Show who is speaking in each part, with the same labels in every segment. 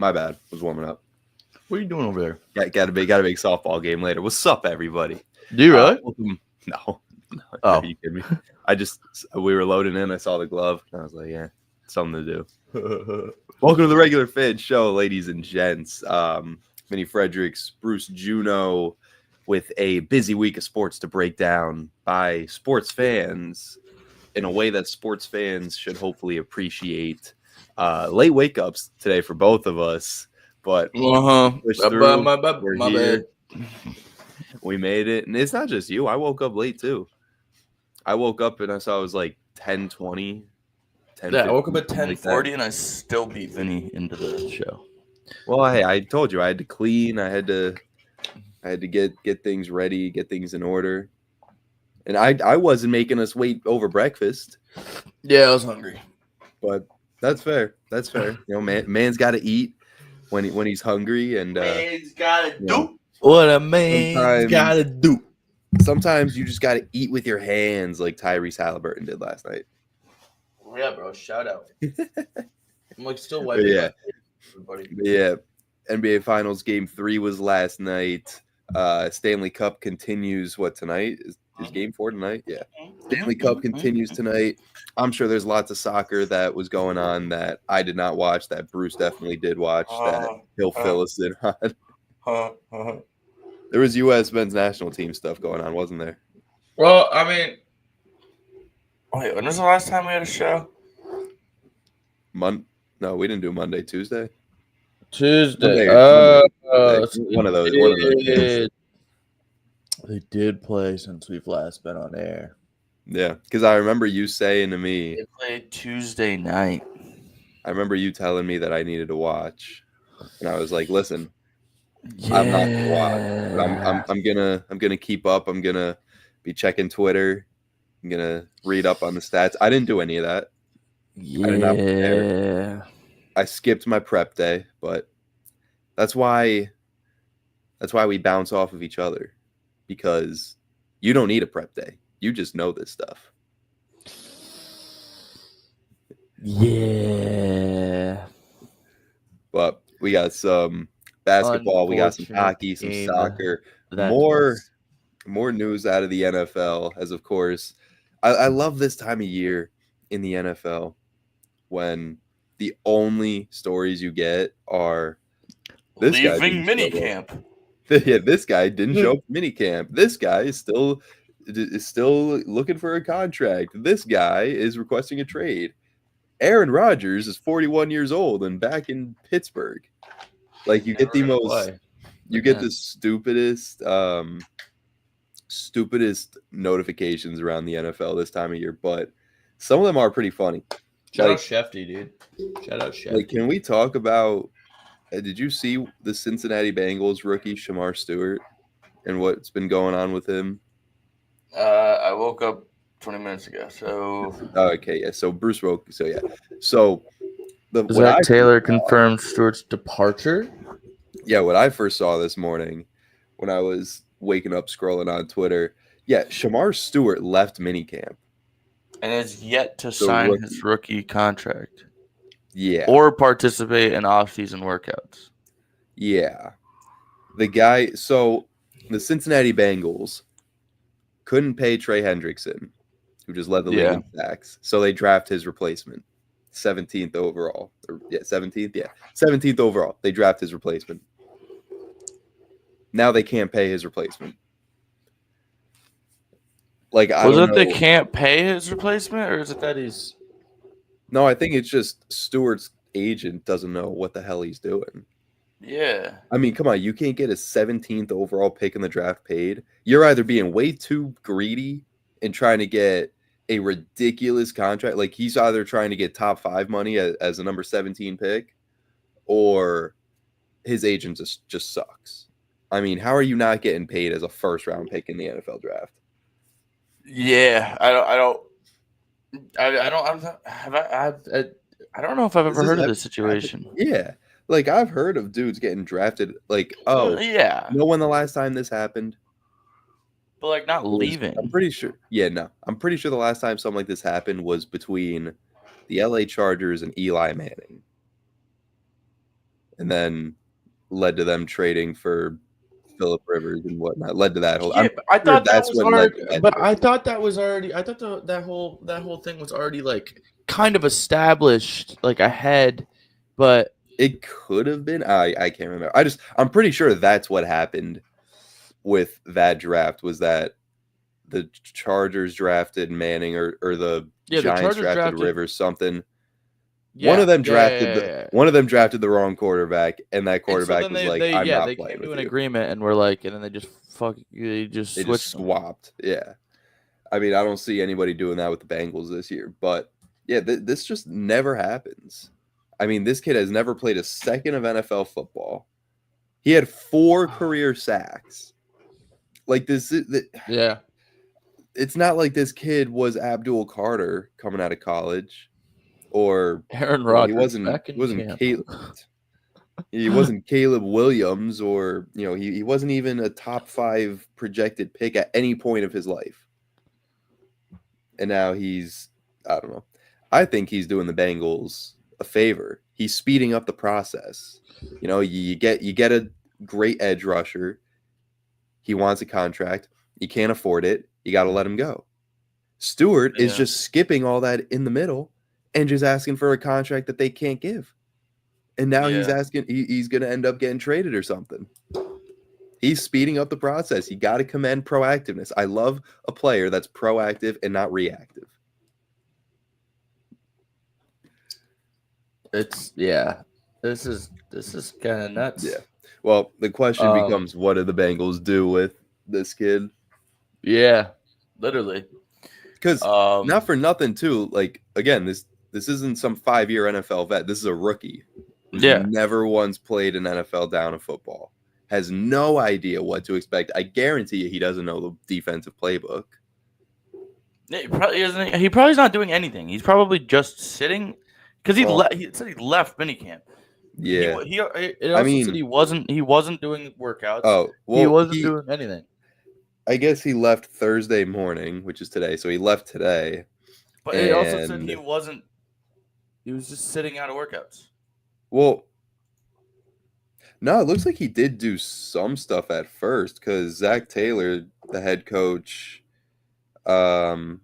Speaker 1: My bad. Was warming up.
Speaker 2: What are you doing over there?
Speaker 1: Got a big softball game later. What's up, everybody?
Speaker 2: Do you really?
Speaker 1: No.
Speaker 2: Oh.
Speaker 1: Are you kidding me? We were loading in. I saw the glove. And I was like, yeah, something to do. Welcome to the Regular Fan Show, ladies and gents. Vinny Fredericks, Bruce Juno, with a busy week of sports to break down by sports fans in a way that sports fans should hopefully appreciate. Late wake ups today for both of us, but
Speaker 2: My bad.
Speaker 1: We made it, and it's not just you. I woke up late too. I woke up and I saw it was like 10:20.
Speaker 2: Yeah, I woke up at 10:40 and I still beat Vinny into the show.
Speaker 1: Well, hey, I told you I had to clean. I had to get things ready, get things in order. And I wasn't making us wait over breakfast.
Speaker 2: Yeah, I was hungry.
Speaker 1: But that's fair. That's fair. You know, man's got to eat when he's hungry, and
Speaker 2: man's got to do what a man's got to do.
Speaker 1: Sometimes you just got to eat with your hands, like Tyrese Halliburton did last night.
Speaker 2: Yeah, bro. Shout out. I'm like still wiping.
Speaker 1: Yeah. Yeah. NBA Finals Game 3 was last night. Stanley Cup continues. What tonight is Game 4 tonight? Yeah. Stanley Cup continues tonight. I'm sure there's lots of soccer that was going on that I did not watch, that Bruce definitely did watch, that he'll fill us in on. There was U.S. men's national team stuff going on, wasn't there?
Speaker 2: Well, I mean, wait, when was the last time we had a show?
Speaker 1: No, we didn't do Monday, Tuesday.
Speaker 2: Tuesday.
Speaker 1: One of those games.
Speaker 2: They did play since we've last been on air.
Speaker 1: Yeah, because I remember you saying to me,
Speaker 2: they played Tuesday night.
Speaker 1: I remember you telling me that I needed to watch, and I was like, "Listen,
Speaker 2: yeah.
Speaker 1: I'm not gonna watch. But I'm gonna keep up. I'm gonna be checking Twitter. I'm gonna read up on the stats. I didn't do any of that.
Speaker 2: Yeah.
Speaker 1: I did not prepare. I skipped my prep day, but that's why we bounce off of each other, because you don't need a prep day. You just know this stuff.
Speaker 2: Yeah.
Speaker 1: But we got some basketball, we got some hockey, some soccer, more news out of the NFL, as of course. I love this time of year in the NFL when the only stories you get are this
Speaker 2: leaving minicamp.
Speaker 1: Yeah, this guy didn't show up for minicamp. This guy is still looking for a contract. This guy is requesting a trade. Aaron Rodgers is 41 years old and back in Pittsburgh. Like, you get the most, you get the stupidest notifications around the NFL this time of year, but some of them are pretty funny.
Speaker 2: Shout out Shefty, dude. Shout out Shefty.
Speaker 1: Like, can we talk about? Did you see the Cincinnati Bengals rookie Shamar Stewart and what's been going on with him?
Speaker 2: I woke up 20 minutes ago. So
Speaker 1: okay, yeah. So Bruce woke. So yeah. So
Speaker 2: Zach Taylor confirmed Stewart's departure.
Speaker 1: Yeah, what I first saw this morning when I was waking up scrolling on Twitter. Yeah, Shamar Stewart left minicamp
Speaker 2: and is yet to sign his rookie contract.
Speaker 1: Yeah.
Speaker 2: Or participate in off-season workouts.
Speaker 1: Yeah. The guy, so the Cincinnati Bengals couldn't pay Trey Hendrickson, who just led the league in sacks. So they draft his replacement, 17th overall. 17th? Yeah. 17th overall. They draft his replacement. Now they can't pay his replacement. Like, I don't know.
Speaker 2: They can't pay his replacement, or is it that he's...
Speaker 1: No, I think it's just Stewart's agent doesn't know what the hell he's doing.
Speaker 2: Yeah.
Speaker 1: I mean, come on. You can't get a 17th overall pick in the draft paid. You're either being way too greedy and trying to get a ridiculous contract. Like, he's either trying to get top 5 money as a number 17 pick, or his agent just sucks. I mean, how are you not getting paid as a first-round pick in the NFL draft?
Speaker 2: Yeah, I don't know if I've ever heard of this situation.
Speaker 1: Yeah, like, I've heard of dudes getting drafted. Like,
Speaker 2: yeah.
Speaker 1: You know when the last time this happened?
Speaker 2: But like, not leaving.
Speaker 1: I'm pretty sure. Yeah, no, I'm pretty sure the last time something like this happened was between the LA Chargers and Eli Manning. and then led to them trading for Phillip Rivers and whatnot. Led to that whole.
Speaker 2: Yeah,
Speaker 1: I'm
Speaker 2: I
Speaker 1: sure
Speaker 2: thought that
Speaker 1: that's
Speaker 2: was
Speaker 1: what led
Speaker 2: already,
Speaker 1: to that.
Speaker 2: but I thought that was already. I thought that whole thing was already like kind of established, like ahead, but
Speaker 1: It could have been. I can't remember. I'm pretty sure that's what happened with that draft was that the Chargers drafted Manning or the
Speaker 2: yeah, the
Speaker 1: Giants
Speaker 2: Chargers
Speaker 1: drafted
Speaker 2: drafted.
Speaker 1: Rivers something. One
Speaker 2: Yeah,
Speaker 1: of them
Speaker 2: yeah,
Speaker 1: drafted
Speaker 2: yeah, yeah.
Speaker 1: one of them drafted the wrong quarterback, and that
Speaker 2: And so
Speaker 1: quarterback
Speaker 2: then
Speaker 1: was like, "I'm
Speaker 2: they
Speaker 1: not playing
Speaker 2: came to
Speaker 1: with
Speaker 2: an
Speaker 1: you."
Speaker 2: agreement and were like, and then they just
Speaker 1: They just
Speaker 2: switched them.
Speaker 1: swapped. Yeah. I mean, I don't see anybody doing that with the Bengals this year, but yeah, this just never happens. I mean, this kid has never played a second of NFL football. He had 4 career sacks. Like
Speaker 2: Yeah,
Speaker 1: it's not like this kid was Abdul Carter coming out of college, or
Speaker 2: Aaron
Speaker 1: you know, he
Speaker 2: Rodgers back in
Speaker 1: wasn't
Speaker 2: camp.
Speaker 1: he wasn't Caleb Williams, or you know, he wasn't even a top 5 projected pick at any point of his life. And now he's, I don't know. I think he's doing the Bengals a favor. He's speeding up the process. You know, you get a great edge rusher. He wants a contract. You can't afford it. You got to let him go. Stewart is
Speaker 2: Yeah.
Speaker 1: just skipping all that in the middle and just asking for a contract that they can't give. And now he's
Speaker 2: Yeah.
Speaker 1: asking, he's going to end up getting traded or something. He's speeding up the process. You got to commend proactiveness. I love a player that's proactive and not reactive.
Speaker 2: This is kind of nuts.
Speaker 1: Yeah. Well, the question becomes, what do the Bengals do with this kid?
Speaker 2: Yeah, literally.
Speaker 1: Because not for nothing, too. Like, again, this isn't some 5-year NFL vet. This is a rookie who's never once played an NFL down of football. Has no idea what to expect. I guarantee you he doesn't know the defensive playbook.
Speaker 2: Yeah, he probably isn't. He probably's not doing anything. He's probably just sitting because he said he left minicamp.
Speaker 1: Yeah.
Speaker 2: It also said he wasn't doing workouts.
Speaker 1: Oh, well,
Speaker 2: he wasn't doing anything.
Speaker 1: I guess he left Thursday morning, which is today. So he left today.
Speaker 2: But it also said he wasn't. He was just sitting out of workouts.
Speaker 1: Well, no, it looks like he did do some stuff at first because Zach Taylor, the head coach, said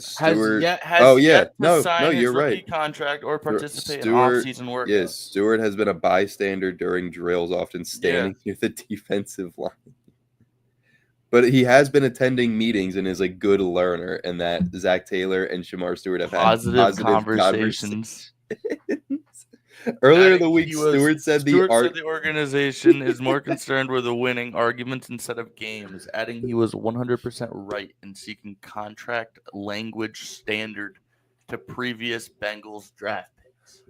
Speaker 1: Stewart.
Speaker 2: Sign
Speaker 1: you're
Speaker 2: his
Speaker 1: right.
Speaker 2: Contract or participate in off-season workouts.
Speaker 1: Yes, Stewart has been a bystander during drills, often standing near the defensive line. But he has been attending meetings and is a good learner, and that Zach Taylor and Shamar Stewart have had positive conversations. Earlier in the week, Stewart said the
Speaker 2: organization is more concerned with the winning arguments instead of games, adding he was 100% right in seeking contract language standard to previous Bengals draft picks.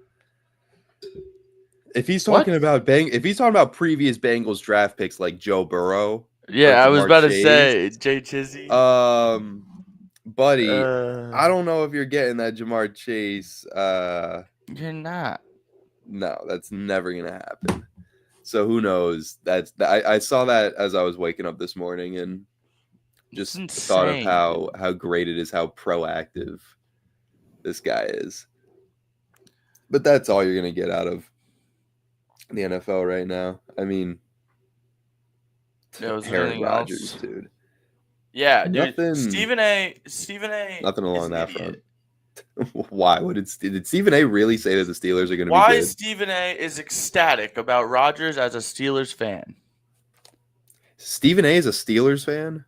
Speaker 1: If he's talking about previous Bengals draft picks like Joe Burrow,
Speaker 2: I was about to say Jay Chizzy.
Speaker 1: Buddy, I don't know if you're getting that Jamar Chase.
Speaker 2: You're not.
Speaker 1: No, that's never gonna happen. So who knows? I saw that as I was waking up this morning and just thought of how great it is, how proactive this guy is. But that's all you're gonna get out of the NFL right now. I mean, Aaron Rodgers, dude.
Speaker 2: Yeah, dude. Stephen A.
Speaker 1: Nothing along that front. Why? Did Stephen A. really say that the Steelers are going to be good?
Speaker 2: Why Stephen A. is ecstatic about Rodgers as a Steelers fan?
Speaker 1: Stephen A. is a Steelers fan?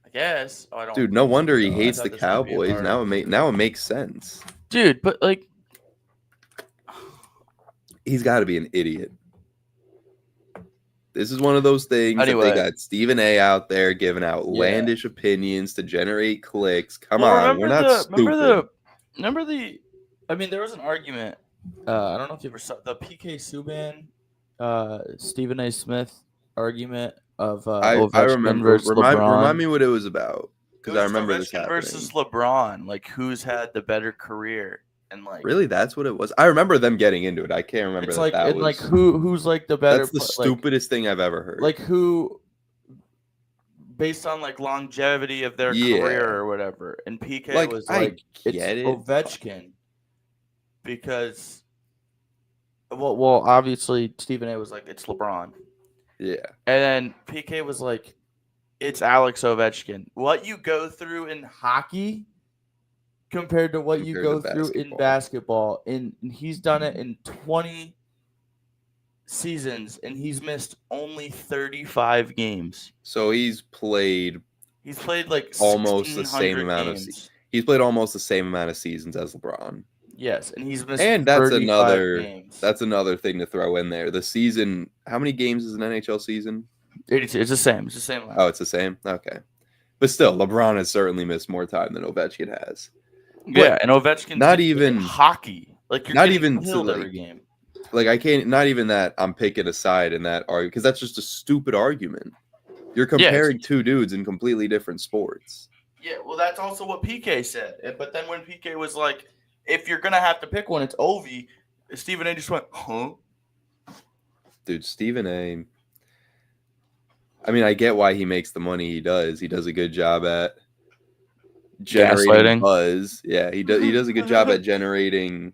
Speaker 2: I guess.
Speaker 1: Dude, no wonder he hates the Cowboys. Now it makes sense.
Speaker 2: Dude, but like,
Speaker 1: he's got to be an idiot. This is one of those things that they got Stephen A. out there giving outlandish opinions to generate clicks. Come on, we're not stupid.
Speaker 2: Remember I mean, there was an argument. I don't know if you ever saw the PK Subban, Stephen A. Smith argument of
Speaker 1: I remember. Remind me what it was about, because I remember this happening.
Speaker 2: Versus LeBron, like who's had the better career. And like,
Speaker 1: really, that's what it was. I remember them getting into it. I can't remember.
Speaker 2: It's like who's like the better.
Speaker 1: That's the stupidest thing I've ever heard.
Speaker 2: Like who, based on like longevity of their career or whatever. And PK was like, it's Ovechkin, because Well, obviously Stephen A was like, it's LeBron,
Speaker 1: Yeah.
Speaker 2: and then PK was like, it's Alex Ovechkin. What you go through in hockey compared to what you
Speaker 1: Compared to
Speaker 2: go through in basketball, and he's done it in 20 seasons, and he's missed only 35 games.
Speaker 1: So he's played
Speaker 2: like
Speaker 1: almost the same
Speaker 2: 1,600
Speaker 1: amount
Speaker 2: games.
Speaker 1: he's played almost the same amount of seasons as LeBron.
Speaker 2: Yes, and he's missed
Speaker 1: And that's
Speaker 2: 35 games.
Speaker 1: that's another thing to throw in there. The season, how many games is an NHL season?
Speaker 2: 82. It's the same. It's the same amount.
Speaker 1: Oh, it's the same? Okay. But still, LeBron has certainly missed more time than Ovechkin has.
Speaker 2: Yeah, and Ovechkin
Speaker 1: not even
Speaker 2: hockey. Like, you're
Speaker 1: not
Speaker 2: getting
Speaker 1: even
Speaker 2: killed
Speaker 1: to,
Speaker 2: every game.
Speaker 1: Like, I can't, not even that I'm picking a side in that argument, because that's just a stupid argument. You're comparing two dudes in completely different sports.
Speaker 2: Yeah, well, that's also what PK said. But then when PK was like, if you're going to have to pick one, it's Ovi, Stephen A just went, huh?
Speaker 1: Dude, Stephen A, I mean, I get why he makes the money he does. He does a good job at generating buzz. Yeah, he does a good job at generating,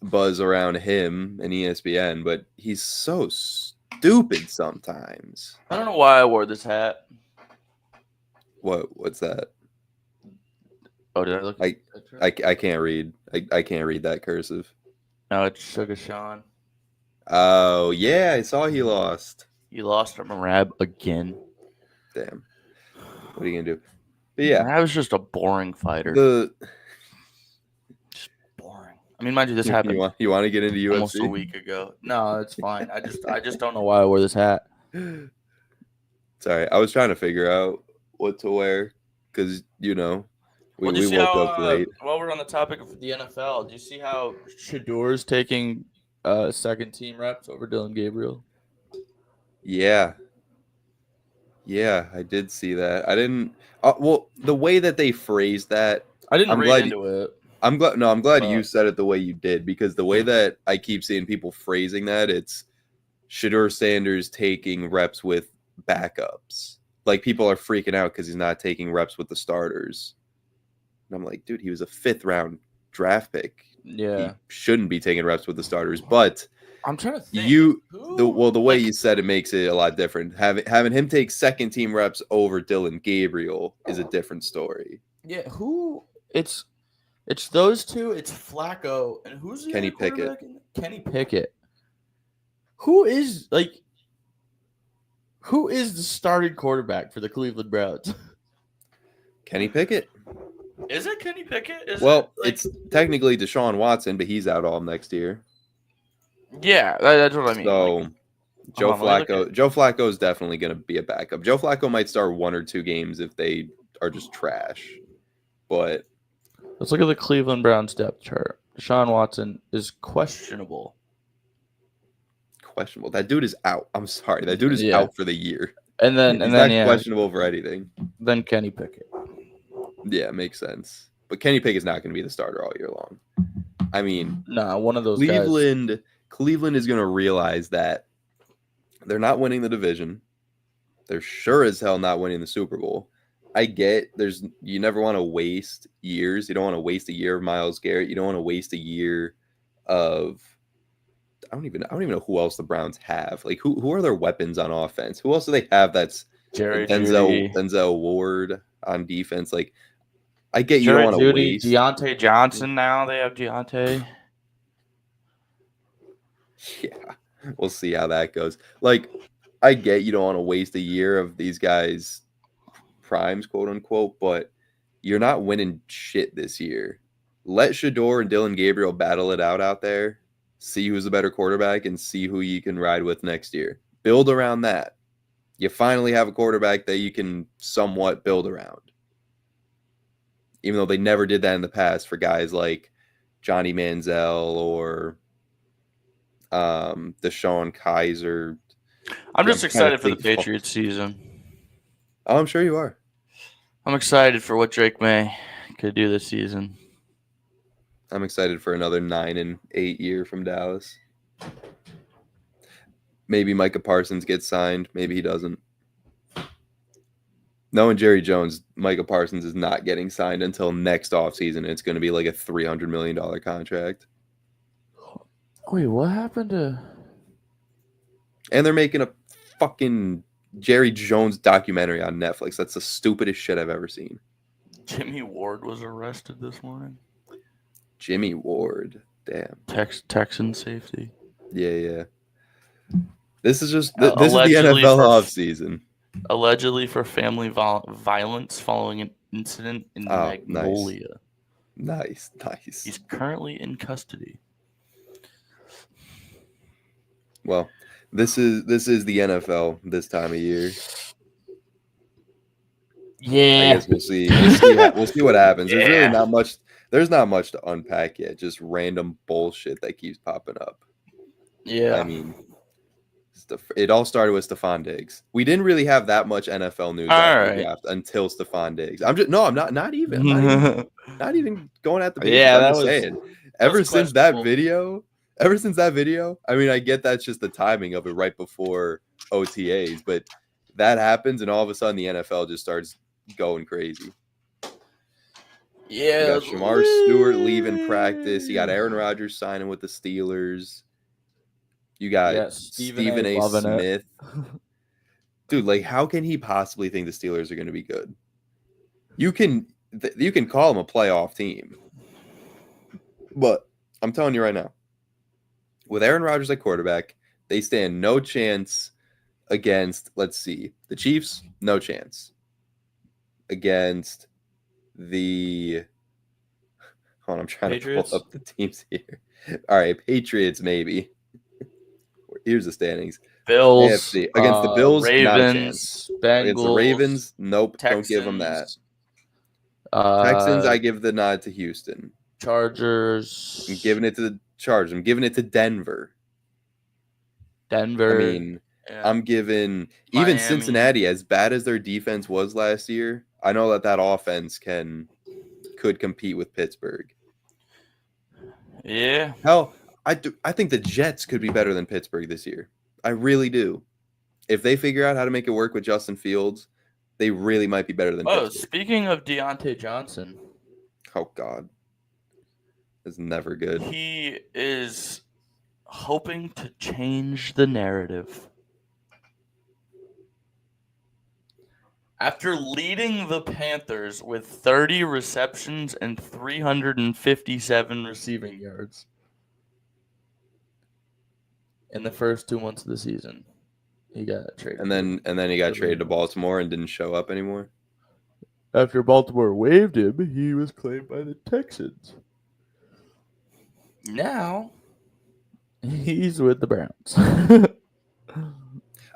Speaker 1: buzz around him and ESPN, but he's so stupid sometimes.
Speaker 2: I don't know why I wore this hat.
Speaker 1: What's that?
Speaker 2: Oh, did I look?
Speaker 1: I can't read. I can't read that cursive.
Speaker 2: No, it's Sugar Sean.
Speaker 1: Oh yeah, I saw he lost.
Speaker 2: He lost to Marab again.
Speaker 1: Damn. What are you gonna do? But yeah,
Speaker 2: Marab was just a boring fighter. Just boring. I mean, mind you, this happened.
Speaker 1: You want to get into UFC?
Speaker 2: Almost a week ago. No, it's fine. I just don't know why I wore this hat.
Speaker 1: Sorry, I was trying to figure out what to wear because we woke up late.
Speaker 2: While we're on the topic of the NFL, do you see how Shedor's taking second team reps over Dylan Gabriel?
Speaker 1: Yeah, I did see that. I didn't. Well, the way that they phrased that,
Speaker 2: I didn't read into it.
Speaker 1: I'm glad you said it the way you did, because the way that I keep seeing people phrasing that, it's Shedeur Sanders taking reps with backups. Like, people are freaking out because he's not taking reps with the starters. And I'm like, dude, he was a 5th round draft pick.
Speaker 2: Yeah,
Speaker 1: he shouldn't be taking reps with the starters. But
Speaker 2: I'm trying to think.
Speaker 1: The way you said it makes it a lot different. Having him take second team reps over Dylan Gabriel is a different story.
Speaker 2: Yeah, it's those two. It's Flacco and who's the
Speaker 1: Kenny Pickett.
Speaker 2: Kenny Pickett. Who is the starting quarterback for the Cleveland Browns?
Speaker 1: Kenny Pickett.
Speaker 2: Is it Kenny Pickett?
Speaker 1: It's technically Deshaun Watson, but he's out all next year.
Speaker 2: Yeah, that's what I mean.
Speaker 1: So Joe Flacco is definitely going to be a backup. Joe Flacco might start 1 or 2 games if they are just trash. But
Speaker 2: let's look at the Cleveland Browns depth chart. Deshaun Watson is questionable.
Speaker 1: That dude is out. I'm sorry. That dude is out for the year.
Speaker 2: And then
Speaker 1: questionable for anything.
Speaker 2: Then Kenny Pickett.
Speaker 1: Yeah, it makes sense. But Kenny Pickett's not going to be the starter all year long. I mean,
Speaker 2: one of those
Speaker 1: guys. Cleveland is going to realize that they're not winning the division. They're sure as hell not winning the Super Bowl. I get you never want to waste years. You don't want to waste a year of Myles Garrett. You don't want to waste a year of I don't even know who else the Browns have. Like, who are their weapons on offense? Who else do they have that's Denzel Ward on defense? Like, I get you don't want to waste.
Speaker 2: Deontay Johnson now. They have Deontay.
Speaker 1: Yeah, we'll see how that goes. Like, I get you don't want to waste a year of these guys' primes, quote unquote, but you're not winning shit this year. Let Shedeur and Dylan Gabriel battle it out there. See who's the better quarterback and see who you can ride with next year. Build around that. You finally have a quarterback that you can somewhat build around. Even though they never did that in the past for guys like Johnny Manziel or DeShone Kizer.
Speaker 2: I'm just excited for the Patriots season.
Speaker 1: Oh, I'm sure you are.
Speaker 2: I'm excited for what Drake May could do this season.
Speaker 1: I'm excited for another 9-8 year from Dallas. Maybe Micah Parsons gets signed. Maybe he doesn't. Knowing Jerry Jones, Micah Parsons is not getting signed until next offseason. It's going to be like a $300 million contract.
Speaker 2: Wait, what happened to
Speaker 1: And they're making a fucking Jerry Jones documentary on Netflix. That's the stupidest shit I've ever seen.
Speaker 2: Jimmy Ward was arrested this morning?
Speaker 1: Jimmy Ward. Damn.
Speaker 2: Texan safety.
Speaker 1: Yeah. This is just this is the
Speaker 2: Allegedly
Speaker 1: NFL
Speaker 2: for
Speaker 1: offseason.
Speaker 2: Allegedly for family violence following an incident in Magnolia.
Speaker 1: Nice.
Speaker 2: He's currently in custody.
Speaker 1: Well, this is the NFL this time of year.
Speaker 2: Yeah.
Speaker 1: I guess we'll see. We'll see what happens. There's really not much. There's not much to unpack yet. Just random bullshit that keeps popping up.
Speaker 2: Yeah.
Speaker 1: I mean, it all started with Stephon Diggs. We didn't really have that much NFL news until Stephon Diggs. I'm not even going at the beat.
Speaker 2: Yeah,
Speaker 1: I'm just saying. Ever since that video, I mean, I get that's just the timing of it right before OTAs, but that happens, and all of a sudden the NFL just starts going crazy.
Speaker 2: Yeah,
Speaker 1: you got Shamar Stewart leaving practice. You got Aaron Rodgers signing with the Steelers. You got Stephen A. Smith. Dude, like, how can he possibly think the Steelers are going to be good? You can call them a playoff team. But I'm telling you right now, with Aaron Rodgers at quarterback, they stand no chance against, let's see, the Chiefs, no chance. Against the... Hold on, I'm trying
Speaker 2: Patriots?
Speaker 1: to pull up the teams here. All right, Patriots, maybe. Here's the standings.
Speaker 2: Bills.
Speaker 1: AFC. Against the Bills,
Speaker 2: Ravens,
Speaker 1: not a chance.
Speaker 2: Bengals,
Speaker 1: Against the Ravens, nope,
Speaker 2: Texans,
Speaker 1: don't give them that. Texans, I give the nod to Houston.
Speaker 2: Chargers.
Speaker 1: I'm giving it to the Chargers. I'm giving it to Denver. I mean, I'm giving even Cincinnati, as bad as their defense was last year, I know that offense could compete with Pittsburgh.
Speaker 2: Yeah.
Speaker 1: Hell, I think the Jets could be better than Pittsburgh this year. I really do. If they figure out how to make it work with Justin Fields, they really might be better than Pittsburgh.
Speaker 2: Speaking of Deontay Johnson.
Speaker 1: Oh, God. It's never good.
Speaker 2: He is hoping to change the narrative. After leading the Panthers with 30 receptions and 357 receiving yards in the first 2 months of the season, he got traded.
Speaker 1: And then he got traded to Baltimore and didn't show up anymore.
Speaker 2: After Baltimore waived him, he was claimed by the Texans. Now, he's with the Browns.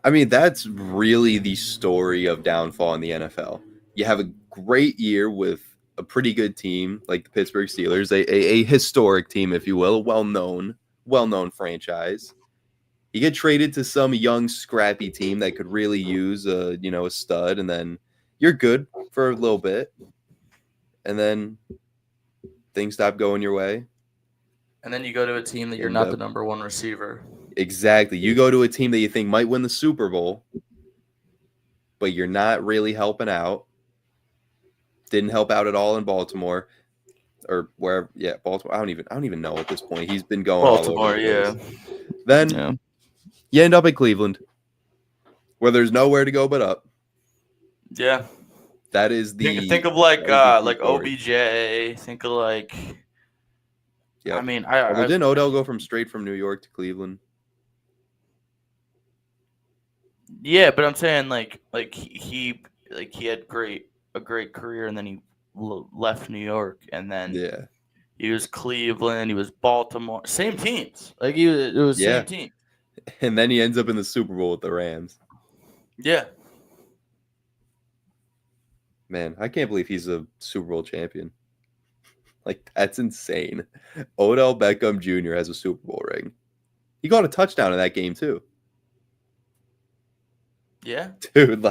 Speaker 1: I mean, that's really the story of downfall in the NFL. You have a great year with a pretty good team like the Pittsburgh Steelers, a historic team, if you will, a well-known franchise. You get traded to some young, scrappy team that could really use a stud, and then you're good for a little bit, and then things stop going your way.
Speaker 2: And then you go to a team that you're not the number one receiver.
Speaker 1: Exactly. You go to a team that you think might win the Super Bowl, but you're not really helping out. Didn't help out at all in Baltimore or wherever. Yeah, Baltimore. I don't even know at this point. He's been going
Speaker 2: Baltimore,
Speaker 1: all over the
Speaker 2: place.
Speaker 1: Then you end up in Cleveland, where there's nowhere to go but up.
Speaker 2: Yeah.
Speaker 1: That is the
Speaker 2: think of like OBJ. Think of like.
Speaker 1: Yeah.
Speaker 2: I mean,
Speaker 1: didn't Odell go straight from New York to Cleveland?
Speaker 2: Yeah, but I'm saying like he had a great career, and then he left New York, and then he was Cleveland, he was Baltimore, same teams. Like it was same team.
Speaker 1: And then he ends up in the Super Bowl with the Rams.
Speaker 2: Yeah.
Speaker 1: Man, I can't believe he's a Super Bowl champion. Like, that's insane. Odell Beckham Jr. has a Super Bowl ring. He got a touchdown in that game, too.
Speaker 2: Yeah.
Speaker 1: Dude,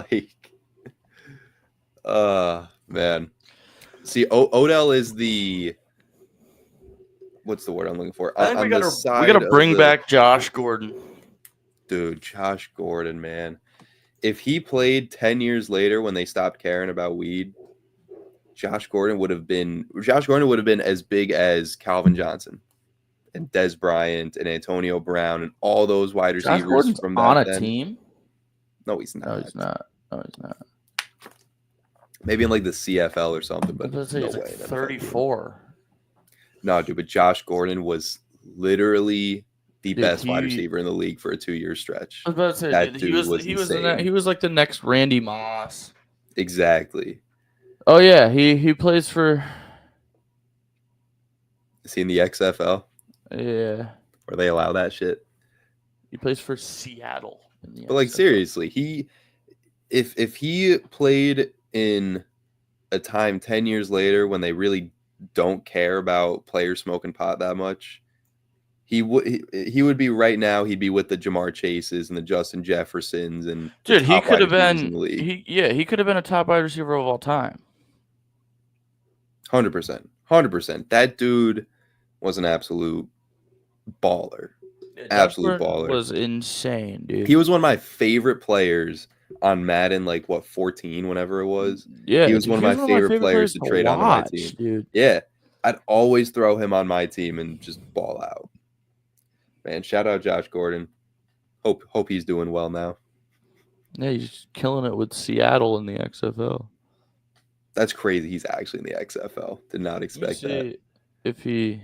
Speaker 1: man. See, Odell is the... What's the word I'm looking for?
Speaker 2: I think we gotta bring back Josh Gordon.
Speaker 1: Dude, Josh Gordon, man. If he played 10 years later when they stopped caring about weed, Josh Gordon would have been as big as Calvin Johnson and Des Bryant and Antonio Brown and all those wide
Speaker 2: Josh
Speaker 1: receivers
Speaker 2: Gordon's
Speaker 1: from
Speaker 2: on
Speaker 1: that
Speaker 2: a
Speaker 1: then.
Speaker 2: team.
Speaker 1: No, he's not.
Speaker 2: No, he's not. No, he's not.
Speaker 1: Maybe in like the CFL or something, but
Speaker 2: Let's say
Speaker 1: no
Speaker 2: he's
Speaker 1: way.
Speaker 2: like
Speaker 1: in NFL.
Speaker 2: 34.
Speaker 1: No, dude, but Josh Gordon was literally the
Speaker 2: Dude,
Speaker 1: best wide receiver in the league for a 2-year stretch.
Speaker 2: I was about to say,
Speaker 1: That
Speaker 2: dude,
Speaker 1: dude was
Speaker 2: he was
Speaker 1: insane.
Speaker 2: like the next Randy Moss.
Speaker 1: Exactly.
Speaker 2: Oh yeah, he plays for.
Speaker 1: Is he in the XFL?
Speaker 2: Yeah,
Speaker 1: Where they allow that shit?
Speaker 2: he plays for Seattle. In the
Speaker 1: But like
Speaker 2: XFL.
Speaker 1: seriously, if he played in a time 10 years later when they really don't care about players smoking pot that much, he would be right now. He'd be with the Jamar Chases and the Justin Jeffersons and
Speaker 2: dude,
Speaker 1: the
Speaker 2: he
Speaker 1: top
Speaker 2: could have
Speaker 1: wide receivers
Speaker 2: been.
Speaker 1: in the league.
Speaker 2: He could have been a top wide receiver of all time.
Speaker 1: 100%. That dude was an absolute baller.
Speaker 2: Yeah,
Speaker 1: Absolute
Speaker 2: Josh Gordon
Speaker 1: baller.
Speaker 2: was insane, dude.
Speaker 1: He was one of my favorite players on Madden, like 14, whenever it was.
Speaker 2: Yeah,
Speaker 1: he was one of my favorite players to trade onto my team.
Speaker 2: Dude.
Speaker 1: Yeah, I'd always throw him on my team and just ball out. Man, shout out Josh Gordon. Hope he's doing well now.
Speaker 2: Yeah, he's killing it with Seattle in the XFL.
Speaker 1: That's crazy. He's actually in the XFL. Did not expect that.
Speaker 2: If he.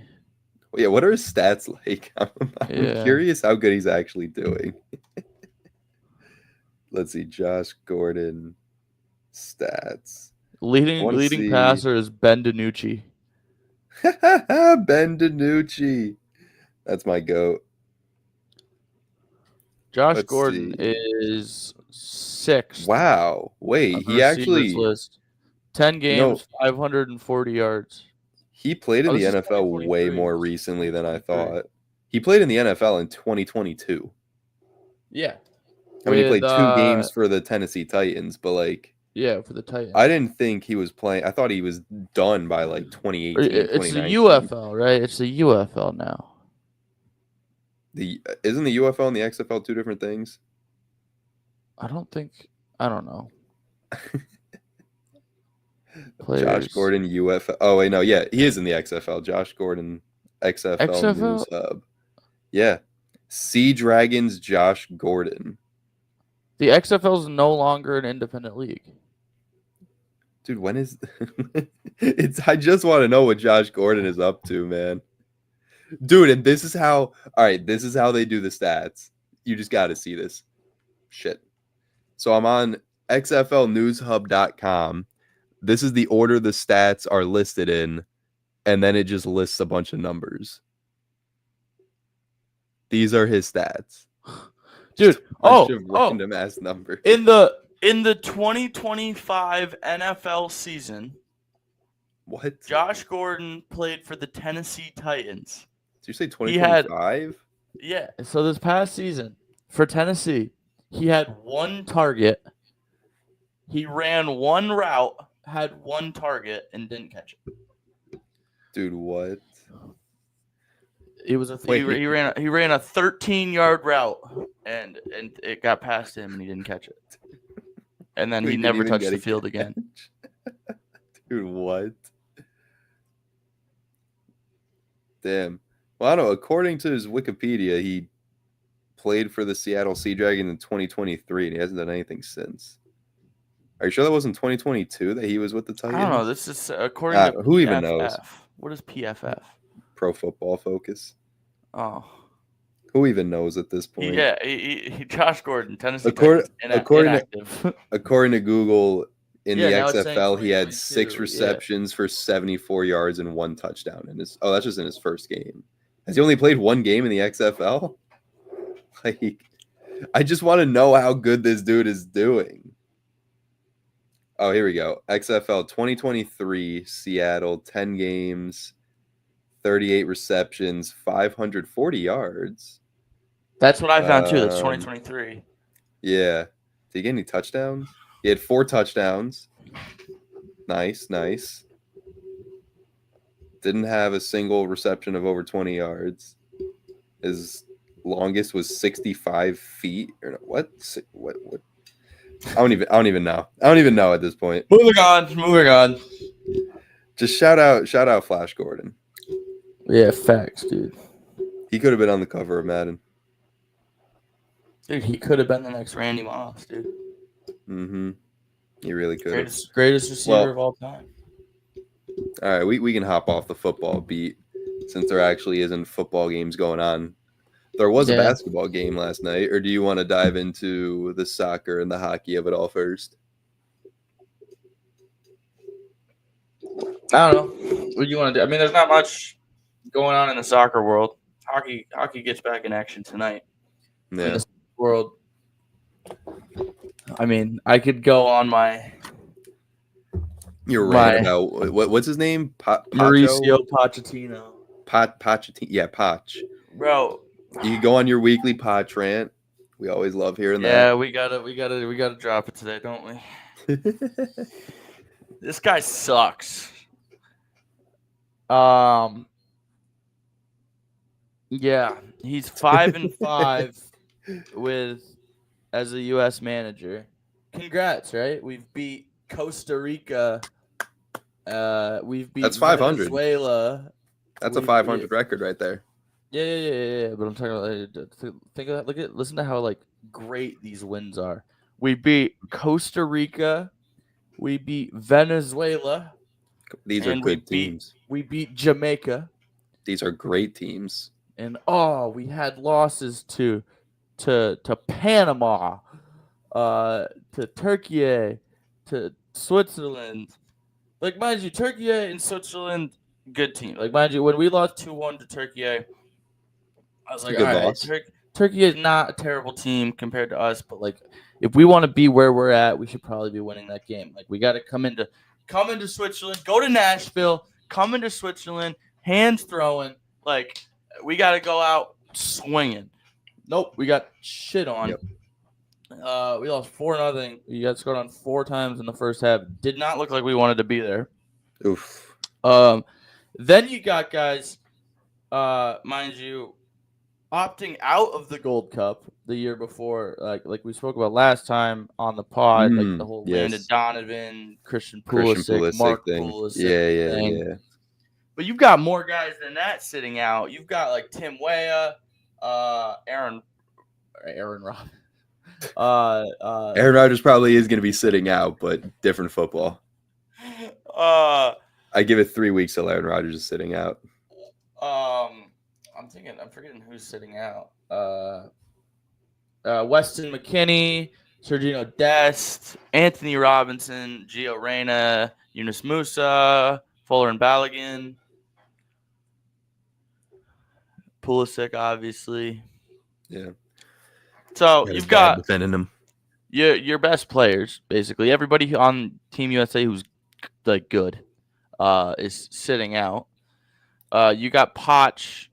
Speaker 1: Yeah, what are his stats like? I'm
Speaker 2: Yeah.
Speaker 1: curious how good he's actually doing. Let's see, Josh Gordon stats.
Speaker 2: Leading passer is Ben DiNucci.
Speaker 1: Ben DiNucci. That's my goat.
Speaker 2: Josh
Speaker 1: Let's
Speaker 2: Gordon
Speaker 1: see.
Speaker 2: is 6th.
Speaker 1: Wow. Wait,
Speaker 2: on the
Speaker 1: he actually
Speaker 2: receivers list. 10 games, 540 yards.
Speaker 1: he played in the
Speaker 2: this is
Speaker 1: NFL way
Speaker 2: 2023.
Speaker 1: more recently than I thought. He played in the NFL in 2022.
Speaker 2: Yeah.
Speaker 1: I mean, he
Speaker 2: With,
Speaker 1: played 2 games for the Tennessee Titans, but like
Speaker 2: Yeah, for the Titans.
Speaker 1: I didn't think he was playing. I thought he was done by like 2018.
Speaker 2: It's the
Speaker 1: 2019.
Speaker 2: UFL, right? It's the UFL now.
Speaker 1: Isn't the UFL and the XFL 2 different things?
Speaker 2: I don't know.
Speaker 1: Josh Gordon UFL. Oh wait, no, yeah, he is in the XFL. Josh Gordon XFL News Hub. Yeah, Sea Dragons. Josh Gordon.
Speaker 2: The XFL is no longer an independent league.
Speaker 1: Dude, when is it's? I just want to know what Josh Gordon is up to, man. Dude, and this is how. All right, this is how they do the stats. You just got to see this shit. So I'm on XFLNewsHub.com. This is the order the stats are listed in, and then it just lists a bunch of numbers. These are his stats.
Speaker 2: Dude,
Speaker 1: random ass numbers.
Speaker 2: In the 2025 NFL season,
Speaker 1: What?
Speaker 2: Josh Gordon played for the Tennessee Titans.
Speaker 1: Did you say 2025?
Speaker 2: Yeah, so this past season for Tennessee, he had 1 target. He ran 1 route, had 1 target, and didn't catch it.
Speaker 1: Dude, what?
Speaker 2: It was he ran a 13-yard route and it got past him and he didn't catch it. And then he never touched the field again.
Speaker 1: Dude, what? Damn. Well, I don't know. According to his Wikipedia, he played for the Seattle Sea Dragons in 2023 and he hasn't done anything since. Are you sure that wasn't 2022 that he was with the Titans?
Speaker 2: I don't know. This is according to
Speaker 1: who even knows?
Speaker 2: What is PFF?
Speaker 1: Pro Football Focus.
Speaker 2: Oh.
Speaker 1: Who even knows at this point?
Speaker 2: Yeah, Josh Gordon, Tennessee.
Speaker 1: According to Google, in the
Speaker 2: now it's saying
Speaker 1: XFL, he had
Speaker 2: 2022,
Speaker 1: 6 receptions for 74 yards and 1 touchdown. That's just in his first game. Has he only played 1 game in the XFL? Like, I just want to know how good this dude is doing. Oh, here we go. XFL 2023, Seattle, 10 games, 38 receptions, 540 yards.
Speaker 2: That's what I found too. That's 2023.
Speaker 1: Yeah. Did he get any touchdowns? He had 4 touchdowns. Nice. Didn't have a single reception of over 20 yards. His longest was 65 feet. Or no, what? I don't even know. I don't even know at this point.
Speaker 2: Moving on.
Speaker 1: Just shout out Flash Gordon.
Speaker 2: Yeah, facts, dude.
Speaker 1: He could have been on the cover of Madden.
Speaker 2: Dude, he could have been the next Randy Moss, dude.
Speaker 1: Mm-hmm. He really could have.
Speaker 2: Greatest receiver of all time.
Speaker 1: All right, we can hop off the football beat since there actually isn't football games going on. There was a basketball game last night, or do you want to dive into the soccer and the hockey of it all first?
Speaker 2: I don't know. What do you want to do? I mean, there's not much going on in the soccer world. Hockey gets back in action tonight.
Speaker 1: Yeah.
Speaker 2: In the world. I mean, I could go on my.
Speaker 1: You're right about what's his name?
Speaker 2: Mauricio Pochettino.
Speaker 1: Pochettino. Yeah, Poch.
Speaker 2: Bro.
Speaker 1: You can go on your weekly Poch rant. We always love hearing that.
Speaker 2: Yeah, we gotta drop it today, don't we? This guy sucks. Yeah, he's 5-5 as a U.S. manager. Congrats, right? We've beat Costa Rica. We've beat
Speaker 1: That's 500.
Speaker 2: Venezuela.
Speaker 1: That's a 500 record right there.
Speaker 2: Yeah. But I'm talking about listen to how great these wins are. We beat Costa Rica. We beat Venezuela.
Speaker 1: These are good teams.
Speaker 2: We beat Jamaica.
Speaker 1: These are great teams.
Speaker 2: And we had losses to Panama, to Turkey, to Switzerland. Mind you, Turkey and Switzerland, good team. Mind you, when we lost 2-1 to Turkey, I was like, all right, Turkey is not a terrible team compared to us, but if we want to be where we're at, we should probably be winning that game. We got to come into Switzerland, go to Nashville, come into Switzerland, hands throwing. We got to go out swinging. Nope, we got shit on.
Speaker 1: Yep.
Speaker 2: We lost 4-0. We got scored on 4 times in the first half. Did not look like we wanted to be there.
Speaker 1: Oof.
Speaker 2: Then you got guys, mind you, opting out of the Gold Cup the year before, like we spoke about last time on the pod, the whole Landon Donovan, Christian Pulisic, Mark Pulisic
Speaker 1: Yeah.
Speaker 2: But you've got more guys than that sitting out. You've got Tim Weah, Aaron Rodgers.
Speaker 1: Aaron Rodgers probably is going to be sitting out, but different football. I give it 3 weeks till Aaron Rodgers is sitting out.
Speaker 2: I'm forgetting who's sitting out. Weston McKennie, Sergino Dest, Anthony Robinson, Gio Reyna, Yunus Musa, Fuller and Balogun, Pulisic, obviously.
Speaker 1: Yeah.
Speaker 2: So you've got
Speaker 1: defending him.
Speaker 2: Your best players, basically. Everybody on Team USA who's good is sitting out. You got Poch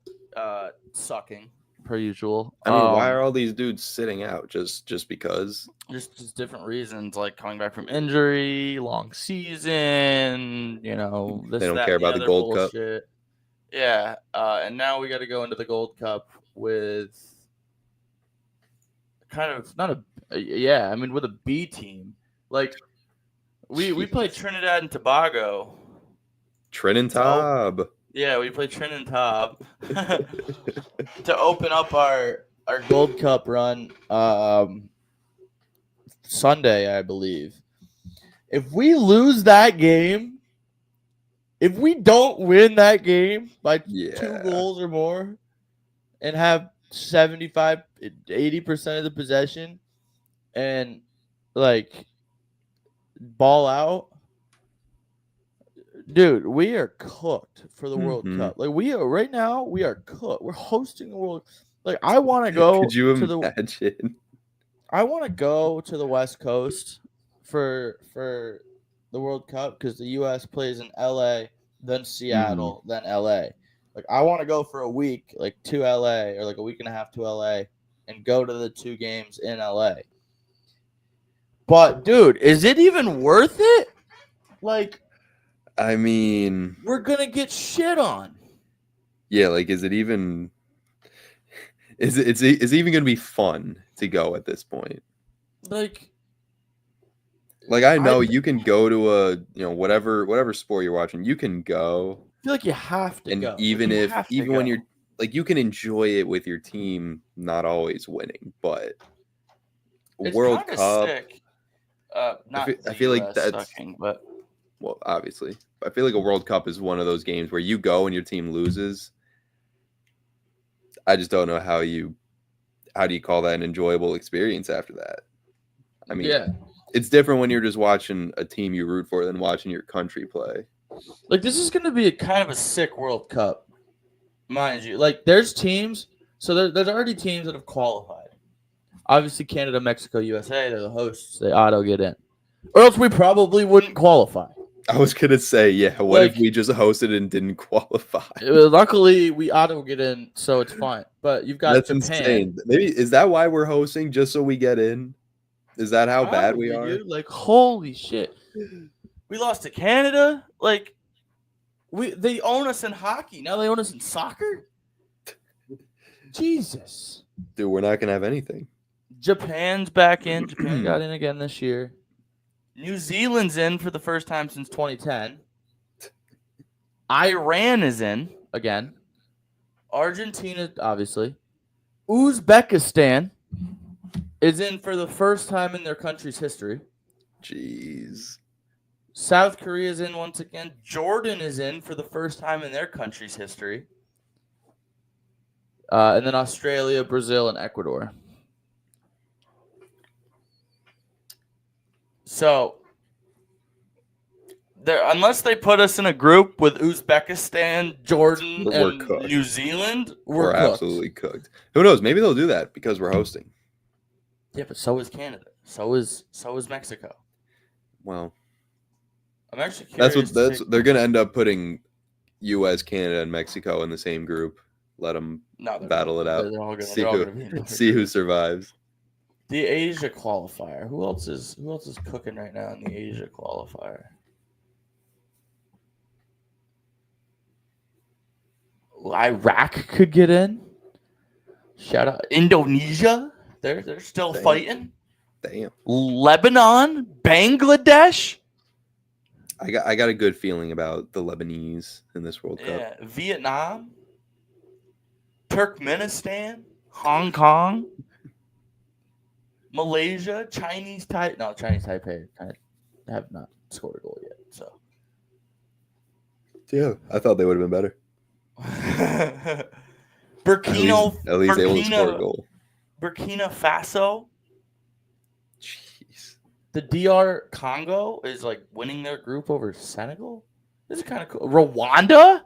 Speaker 2: sucking per usual.
Speaker 1: I mean, why are all these dudes sitting out? Just because?
Speaker 2: Just different reasons, coming back from injury, long season. They don't
Speaker 1: care about the Gold Cup.
Speaker 2: Yeah, and now we got to go into the Gold Cup with kind of with a B team. We played Trinidad and Tobago.
Speaker 1: Trinidad.
Speaker 2: Yeah, we played Trinidad to open up our Gold Cup run Sunday, I believe. If we lose that game, if we don't win that game by 2 goals or more and have 75, 80% of the possession and ball out, dude, we are cooked for the World Cup. We are cooked. We're hosting the World. I want to go.
Speaker 1: Could you imagine?
Speaker 2: I want to go to the West Coast for the World Cup because the U.S. plays in L.A., then Seattle, then L.A. I want to go for a week, to L.A. or a week and a half to L.A. and go to the 2 games in L.A. But, dude, is it even worth it?
Speaker 1: I mean,
Speaker 2: we're going to get shit on.
Speaker 1: Yeah, is it even is it even going to be fun to go at this point? I know you can go to a, whatever sport you're watching, you can go.
Speaker 2: I feel you have to
Speaker 1: and
Speaker 2: go.
Speaker 1: Even when you're like you can enjoy it with your team, not always winning, but
Speaker 2: It's
Speaker 1: World
Speaker 2: kinda
Speaker 1: Cup.
Speaker 2: sick. Not
Speaker 1: I
Speaker 2: the
Speaker 1: feel like
Speaker 2: US
Speaker 1: that's
Speaker 2: sucking, but
Speaker 1: well, obviously. I feel like a World Cup is one of those games where you go and your team loses. I just don't know how do you call that an enjoyable experience after that? I mean,
Speaker 3: Yeah.
Speaker 1: it's different when you're just watching a team you root for than watching your country play.
Speaker 3: Like, this is going to be a kind of a sick World Cup, mind you. Like, there's teams. So there's already teams that have qualified. Obviously, Canada, Mexico, USA, they're the hosts. They auto get in. Or else we probably wouldn't qualify.
Speaker 1: I was gonna say, yeah. What if
Speaker 3: Like-
Speaker 1: we just hosted and didn't qualify?
Speaker 3: Luckily, we auto get in, so it's fine. But you've got
Speaker 1: That's
Speaker 3: Japan.
Speaker 1: insane. Maybe is that why we're hosting, just so we get in? Is that how bad we
Speaker 3: Probably,
Speaker 1: are?
Speaker 3: dude. Like, holy shit.
Speaker 2: we lost to Canada. Like, they own us in hockey. Now they own us in soccer.
Speaker 3: Jesus.
Speaker 1: Dude, we're not gonna have anything.
Speaker 2: Japan's back in.
Speaker 3: Japan got in again this year.
Speaker 2: New Zealand's in for the first time since
Speaker 3: 2010.
Speaker 2: Iran is in.
Speaker 3: Again. Argentina, obviously.
Speaker 2: Uzbekistan.
Speaker 3: Is in for the first time in their country's history.
Speaker 1: Jeez.
Speaker 2: South Korea is in once again. Jordan is in for the first time in their country's history.
Speaker 3: And then Australia, Brazil, and Ecuador.
Speaker 2: So, unless they put us in a group with Uzbekistan, Jordan,
Speaker 1: We're
Speaker 2: and
Speaker 1: cooked.
Speaker 2: New Zealand,
Speaker 1: We're
Speaker 3: cooked.
Speaker 1: absolutely cooked. Who knows? Maybe they'll do that because we're hosting.
Speaker 2: yeah, but so is Canada. So is Mexico.
Speaker 1: Well,
Speaker 2: I'm actually curious.
Speaker 1: they're gonna end up putting U.S., Canada, and Mexico in the same group. Let them
Speaker 2: no, they're
Speaker 1: battle
Speaker 2: not.
Speaker 1: it out.
Speaker 2: They're all gonna,
Speaker 1: See
Speaker 2: they're all
Speaker 1: who-
Speaker 2: gonna be in the
Speaker 1: See who survives.
Speaker 2: The Asia qualifier. Who else is cooking right now in the Asia qualifier? Iraq could get in. Shout out Indonesia. They're still
Speaker 1: Damn.
Speaker 2: fighting.
Speaker 1: Damn.
Speaker 2: Lebanon, Bangladesh.
Speaker 1: I got a good feeling about the Lebanese in this World Cup.
Speaker 2: Yeah, Vietnam, Turkmenistan, Hong Kong, Malaysia, Chinese Taipei have not scored a goal yet. So
Speaker 1: Yeah, I thought they would have been better.
Speaker 2: Burkina
Speaker 1: At least able to score a goal.
Speaker 2: Burkina Faso,
Speaker 1: Jeez.
Speaker 2: the DR Congo is like winning their group over Senegal. This is kind of cool. Rwanda.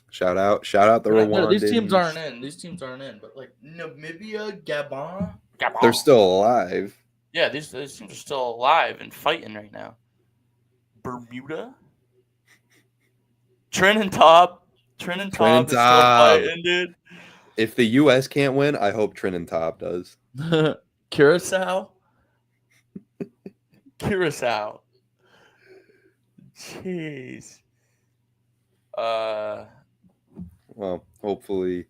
Speaker 1: Shout out the Rwandans.
Speaker 3: These teams aren't in. But like Namibia, Gabon.
Speaker 1: They're still alive.
Speaker 2: Yeah, these teams are still alive and fighting right now. Bermuda, Trinidad is still fighting, dude.
Speaker 1: If the U.S. can't win, I hope Trinidad does.
Speaker 2: Curacao. Jeez.
Speaker 1: Well, hopefully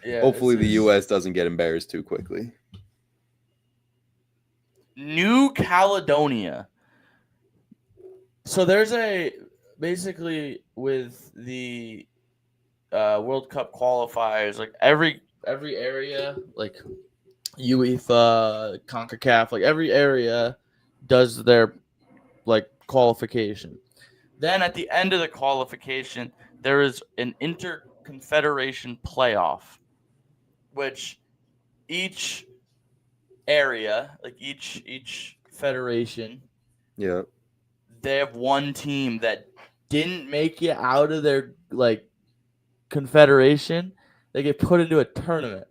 Speaker 2: Yeah.
Speaker 1: the
Speaker 2: this is-
Speaker 1: U.S. doesn't get embarrassed too quickly.
Speaker 2: New Caledonia.
Speaker 3: So there's basically with the World Cup qualifiers, like every area, like UEFA, CONCACAF, like every area does their like qualification.
Speaker 2: Then at the end of the qualification, there is an interconfederation playoff, which each area, like each federation,
Speaker 1: Yeah.
Speaker 3: they have one team that didn't make it out of their like confederation. They get put into a tournament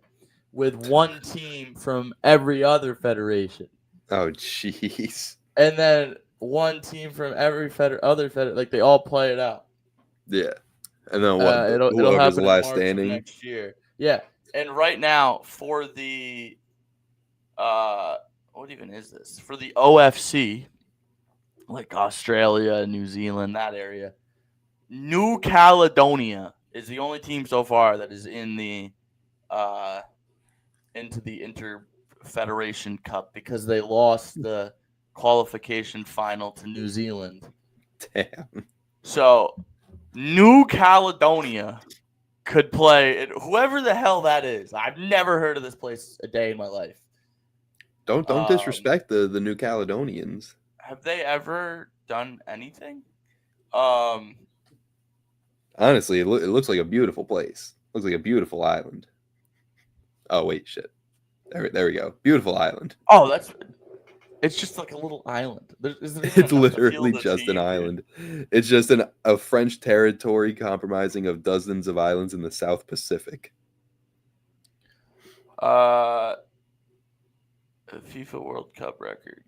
Speaker 3: with one team from every other federation,
Speaker 1: Oh, jeez.
Speaker 3: and then one team from every like they all play it out.
Speaker 1: Yeah. And then what?
Speaker 3: It'll
Speaker 1: whoever's
Speaker 3: happen
Speaker 1: the
Speaker 3: in
Speaker 1: last
Speaker 3: March of
Speaker 1: standing.
Speaker 3: next year. Yeah,
Speaker 2: and right now for the what even is this? For the OFC, like Australia, New Zealand, that area, New Caledonia is the only team so far that is in the into the Interfederation Cup because they lost the qualification final to New Zealand.
Speaker 1: Damn.
Speaker 2: So, New Caledonia could play. Whoever the hell that is, I've never heard of this place a day in my life.
Speaker 1: Don't disrespect the New Caledonians.
Speaker 2: Have they ever done anything?
Speaker 1: Honestly, it looks like a beautiful place. Looks like a beautiful island. Oh wait, shit. There we go. Beautiful island.
Speaker 2: Oh, it's just like a little island.
Speaker 1: It's literally just an island. It's just a French territory comprising of dozens of islands in the South Pacific.
Speaker 2: FIFA World Cup record.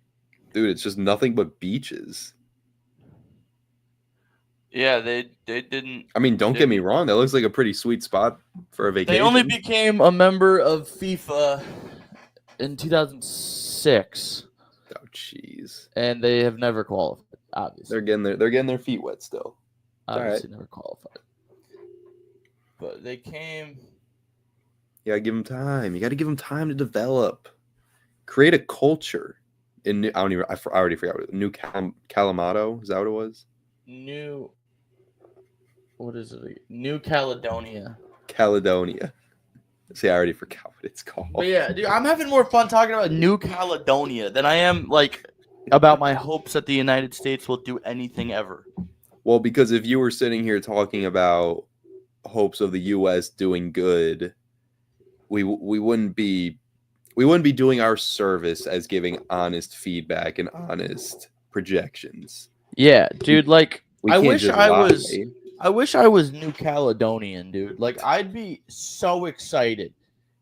Speaker 1: Dude, it's just nothing but beaches.
Speaker 2: Yeah, they didn't.
Speaker 1: I mean, don't get me wrong. That looks like a pretty sweet spot for a vacation.
Speaker 3: They only became a member of FIFA in 2006.
Speaker 1: Oh, jeez.
Speaker 3: And they have never qualified. Obviously,
Speaker 1: they're getting their feet wet still.
Speaker 3: Obviously, never qualified. But they came.
Speaker 1: You gotta give them time. You gotta give them time to develop. Create a culture. I already forgot. New Kalamata, is that what it was?
Speaker 3: What is it? New Caledonia.
Speaker 1: Caledonia. See, I already forgot what it's called.
Speaker 2: But yeah, dude, I'm having more fun talking about New Caledonia than I am about my hopes that the United States will do anything ever.
Speaker 1: Well, because if you were sitting here talking about hopes of the U.S. doing good, we wouldn't be doing our service as giving honest feedback and honest projections.
Speaker 3: Yeah, dude. I wish I was New Caledonian, dude. I'd be so excited.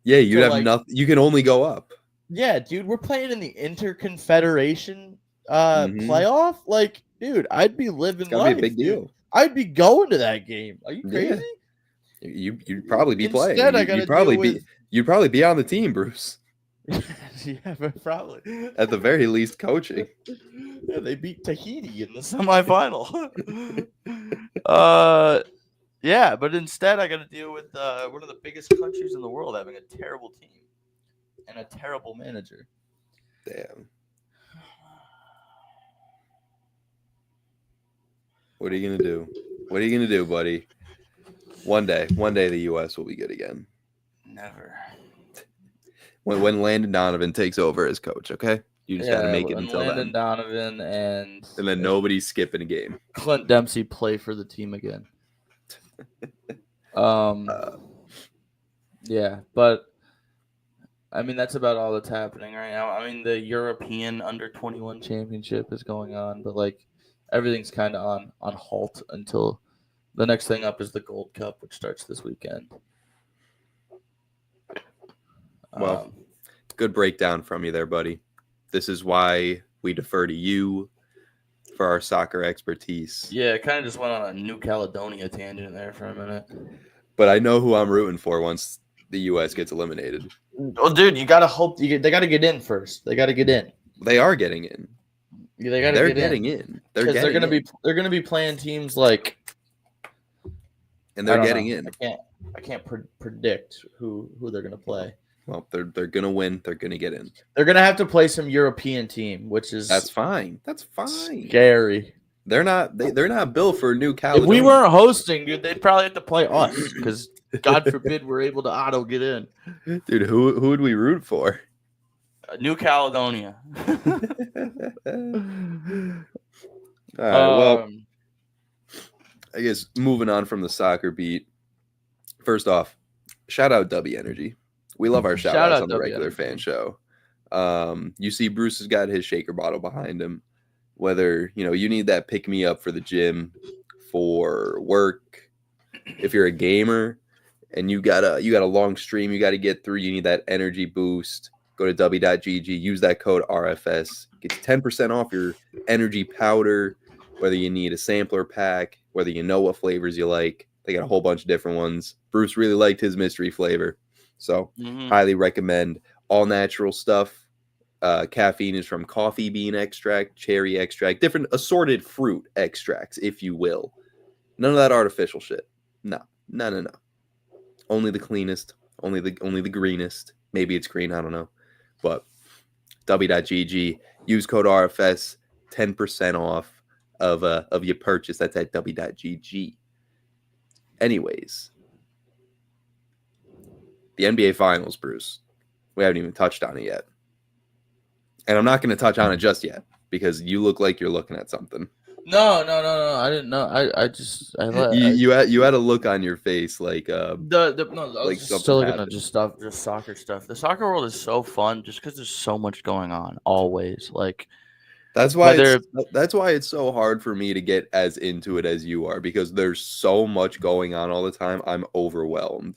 Speaker 1: Yeah, you'd have nothing. You can only go up.
Speaker 3: Yeah, dude. We're playing in the Interconfederation playoff. Dude, I'd be living life.
Speaker 1: That'd be a big deal.
Speaker 3: Dude. I'd be going to that game. Are you crazy?
Speaker 1: Yeah. You'd probably be playing. You'd probably be on the team, Bruce.
Speaker 3: Yeah, but probably.
Speaker 1: At the very least, coaching.
Speaker 3: Yeah, they beat Tahiti in the semifinal.
Speaker 2: Yeah, but instead I got to deal with one of the biggest countries in the world having a terrible team and a terrible manager.
Speaker 1: Damn. What are you gonna do? What are you gonna do, buddy? One day, the U.S. will be good again.
Speaker 2: Never.
Speaker 1: When Landon Donovan takes over as coach, okay? You just gotta make it until
Speaker 3: Landon
Speaker 1: then.
Speaker 3: Donovan and
Speaker 1: then nobody's skipping a game.
Speaker 3: Clint Dempsey play for the team again. Yeah, but I mean that's about all that's happening right now. I mean the European under-21 championship is going on, but everything's kind of on halt until the next thing up is the Gold Cup, which starts this weekend.
Speaker 1: Well, good breakdown from you there, buddy. This is why we defer to you for our soccer expertise.
Speaker 2: Yeah, it kind of just went on a New Caledonia tangent there for a minute.
Speaker 1: But I know who I'm rooting for once the U.S. gets eliminated.
Speaker 3: Well, dude, you gotta hope they gotta get in first. They gotta get in.
Speaker 1: They are getting in.
Speaker 3: Yeah, they're getting in. They're gonna be playing teams
Speaker 1: and they're getting in.
Speaker 3: I can't predict who they're gonna play.
Speaker 1: Well, they're gonna win. They're gonna get in.
Speaker 3: They're gonna have to play some European team, which is
Speaker 1: that's fine. That's fine.
Speaker 3: Scary.
Speaker 1: They're not built for New Caledonia.
Speaker 3: If we weren't hosting, dude, they'd probably have to play us because God forbid we're able to auto get in.
Speaker 1: Dude, who would we root for?
Speaker 2: New Caledonia.
Speaker 1: All right. Well, I guess moving on from the soccer beat. First off, shout out W Energy. We love our shout outs on the regular fan show. You see Bruce has got his shaker bottle behind him. Whether, you need that pick me up for the gym, for work, if you're a gamer and you got a long stream you got to get through, you need that energy boost. Go to w.gg, use that code RFS. Get 10% off your energy powder, whether you need a sampler pack, whether you know what flavors you like. They got a whole bunch of different ones. Bruce really liked his mystery flavor. So highly recommend. All natural stuff. Caffeine is from coffee bean extract, cherry extract, different assorted fruit extracts, if you will. None of that artificial shit. No. Only the cleanest, only the greenest. Maybe it's green, I don't know. But w.gg, use code RFS, 10% off of your purchase. That's at w.gg. Anyways, the NBA Finals, Bruce. We haven't even touched on it yet. And I'm not going to touch on it just yet because you look like you're looking at something.
Speaker 3: No. I didn't know.
Speaker 1: You had a look on your face like
Speaker 3: I was
Speaker 1: like
Speaker 3: just
Speaker 1: something
Speaker 3: still looking
Speaker 1: happened.
Speaker 3: at just soccer stuff. The soccer world is so fun just because there's so much going on always. Like
Speaker 1: that's why
Speaker 3: whether-
Speaker 1: it's so hard for me to get as into it as you are because there's so much going on all the time. I'm overwhelmed.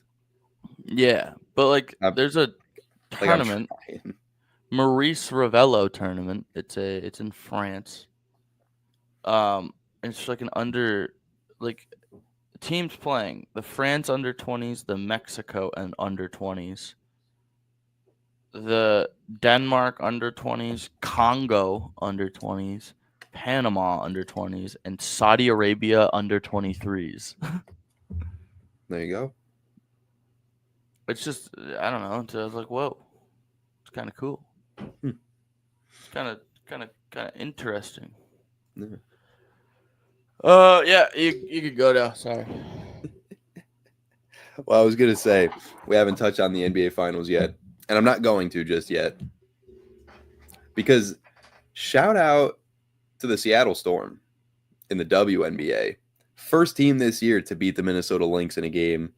Speaker 3: yeah, but like there's a
Speaker 1: Like, I'm
Speaker 3: tournament,
Speaker 1: trying.
Speaker 3: Maurice Ravello tournament. It's in France. It's like teams playing the France under 20s, the Mexico and under 20s, the Denmark under 20s, Congo under 20s, Panama under 20s, and Saudi Arabia under 23s.
Speaker 1: There you go.
Speaker 3: It's just I don't know. I was like, whoa, it's kind of cool. It's kind of interesting.
Speaker 1: Yeah.
Speaker 3: Yeah, you could go now. Sorry.
Speaker 1: Well, I was gonna say we haven't touched on the NBA Finals yet, and I'm not going to just yet because shout out to the Seattle Storm in the WNBA, first team this year to beat the Minnesota Lynx in a game,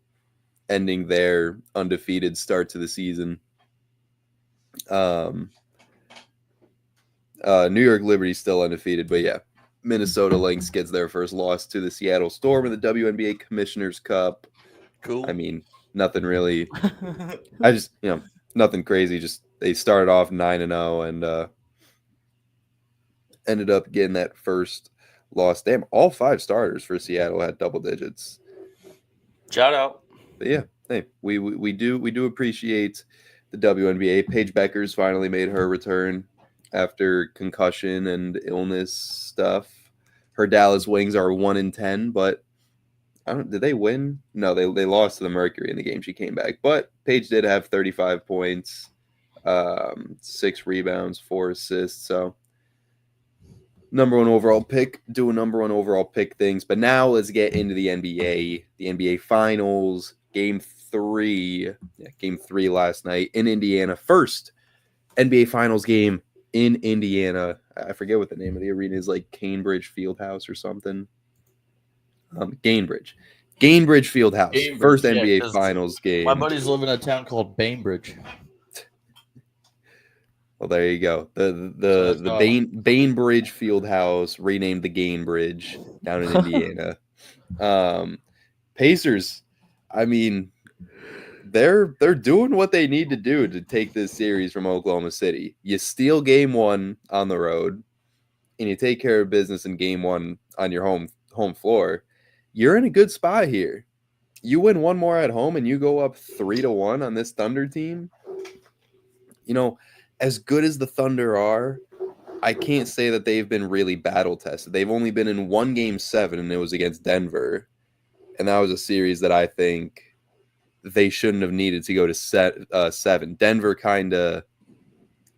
Speaker 1: ending their undefeated start to the season. New York Liberty still undefeated, but yeah, Minnesota Lynx gets their first loss to the Seattle Storm in the WNBA Commissioner's Cup.
Speaker 3: Cool.
Speaker 1: I mean, nothing really. I just, nothing crazy. Just they started off 9-0 and ended up getting that first loss. Damn, all 5 starters for Seattle had double digits.
Speaker 3: Shout out.
Speaker 1: But yeah, hey, we do appreciate the WNBA. Paige Beckers finally made her return after concussion and illness stuff. Her Dallas Wings are 1-10, but did they win? No, they lost to the Mercury in the game she came back. But Paige did have 35 points, 6 rebounds, 4 assists. So number 1 overall pick, doing number 1 overall pick things. But now let's get into the NBA. The NBA Finals, Game 3. Yeah, Game 3 last night in Indiana. First NBA Finals game in Indiana. I forget what the name of the arena is, like Cambridge Fieldhouse or something. Gainbridge Fieldhouse.
Speaker 3: Gainbridge,
Speaker 1: First
Speaker 3: yeah,
Speaker 1: NBA
Speaker 3: 'cause
Speaker 1: Finals game.
Speaker 3: My buddies live in a town called Bainbridge.
Speaker 1: Well, there you go. The Bainbridge Fieldhouse, renamed the Gainbridge, down in Indiana. Pacers, I mean, they're doing what they need to do to take this series from Oklahoma City. You steal game 1 on the road, and you take care of business in game 1 on your home floor. You're in a good spot here. You win 1 more at home, and you go up 3-1 on this Thunder team. As good as the Thunder are, I can't say that they've been really battle tested. They've only been in 1 Game 7, and it was against Denver. And that was a series that I think they shouldn't have needed to go to 7. Denver kind of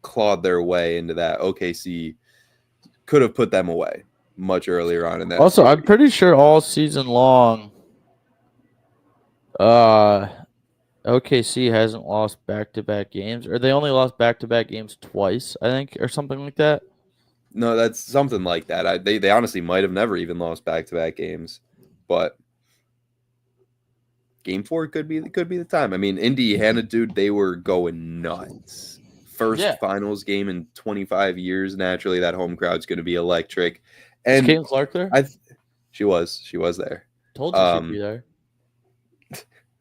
Speaker 1: clawed their way into that. OKC could have put them away much earlier on in that.
Speaker 3: Also,
Speaker 1: series.
Speaker 3: I'm pretty sure all season long, OKC hasn't lost back-to-back games, or they only lost back-to-back games twice, I think, or something like that.
Speaker 1: No, that's something like that. They honestly might have never even lost back-to-back games, but Game 4 could be the time. I mean, Indiana, dude, they were going nuts. First finals game in 25 years. Naturally, that home crowd's going to be electric. And
Speaker 3: is Caitlin Clark there?
Speaker 1: She was there.
Speaker 3: Told you she'd be there.